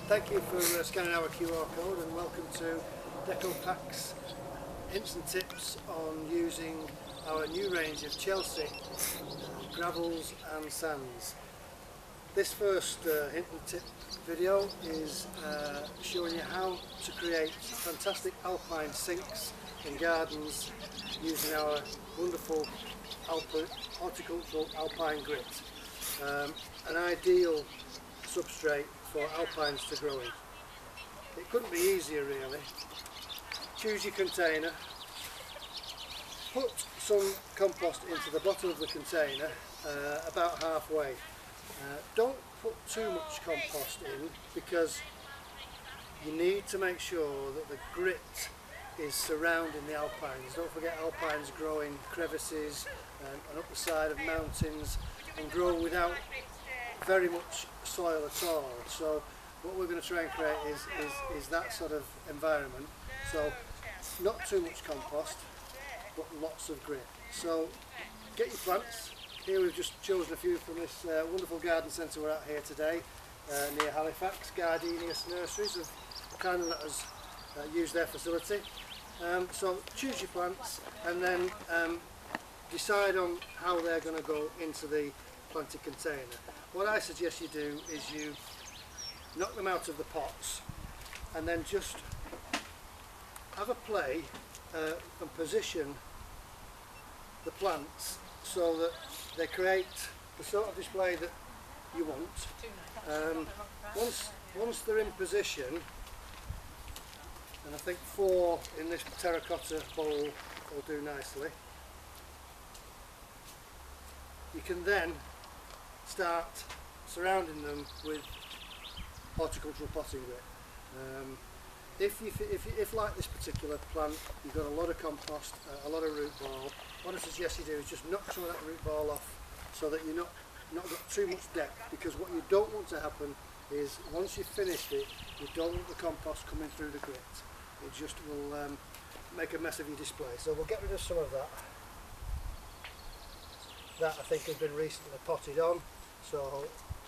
Thank you for scanning our QR code, and welcome to Deco-Pak's hints and tips on using our new range of Chelsea gravels and sands. This first hint and tip video is showing you how to create fantastic alpine sinks in gardens using our wonderful horticultural alpine grit. An ideal substrate for alpines to grow in. It couldn't be easier really. Choose your container, put some compost into the bottom of the container about halfway. Don't put too much compost in because you need to make sure that the grit is surrounding the alpines. Don't forget, alpines grow in crevices and up the side of mountains and grow without very much soil at all. So what we're going to try and create is that sort of environment. So not too much compost, but lots of grit. So get your plants. Here we've just chosen a few from this wonderful garden centre we're at here today, near Halifax. Gardenius Nurseries have kindly let us use their facility. So choose your plants and then decide on how they're going to go into the planted container. What I suggest you do is you knock them out of the pots and then just have a play and position the plants so that they create the sort of display that you want. Once they're in position, and I think 4 in this terracotta bowl will do nicely, you can then start surrounding them with horticultural potting grit. If like this particular plant you've got a lot of compost, a lot of root ball, what I suggest you do is just knock some of that root ball off so that you're not got too much depth, because what you don't want to happen is once you've finished it, you don't want the compost coming through the grit. It just will make a mess of your display. So we'll get rid of some of that. That I think has been recently potted on, so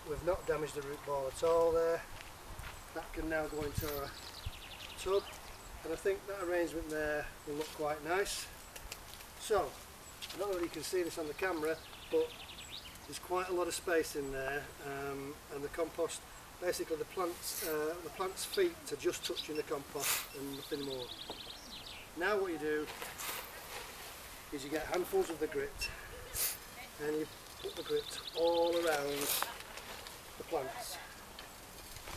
we've not damaged the root ball at all there. That can now go into our tub, and I think that arrangement there will look quite nice. So I don't know if you can see this on the camera, but there's quite a lot of space in there, and the compost, basically the plant's feet are just touching the compost and nothing more. Now what you do is you get handfuls of the grit and you put the grit all around the plants,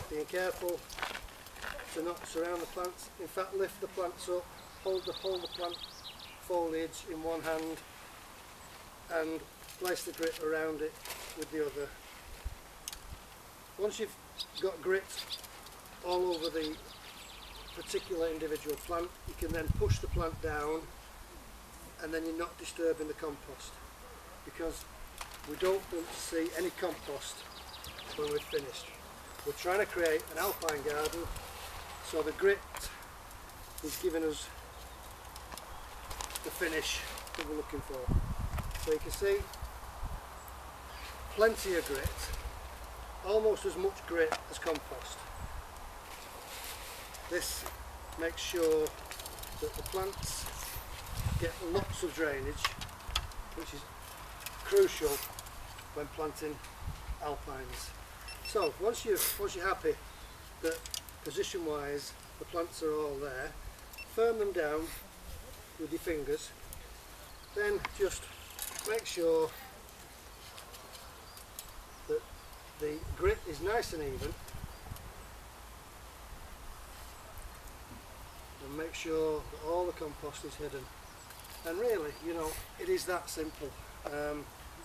being careful to not surround the plants. In fact, lift the plants up, hold the plant foliage in one hand and place the grit around it with the other. Once you've got grit all over the particular individual plant, you can then push the plant down, and then you're not disturbing the compost, because we don't want to see any compost when we've finished. We're trying to create an alpine garden, so the grit is giving us the finish that we're looking for. So you can see plenty of grit, almost as much grit as compost. This makes sure that the plants get lots of drainage, which is crucial when planting alpines. So once you're happy that position wise the plants are all there, firm them down with your fingers, then just make sure that the grit is nice and even, and make sure that all the compost is hidden. And really, you know, it is that simple.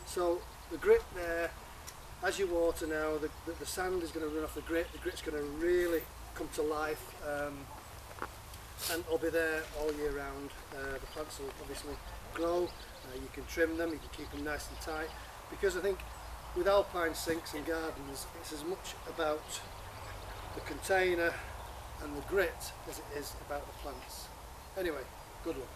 So the grit there, as you water now, the sand is going to run off the grit's going to really come to life, and it'll be there all year round. The plants will obviously grow, you can trim them, you can keep them nice and tight, because I think with alpine sinks and gardens it's as much about the container and the grit as it is about the plants. Anyway, good luck.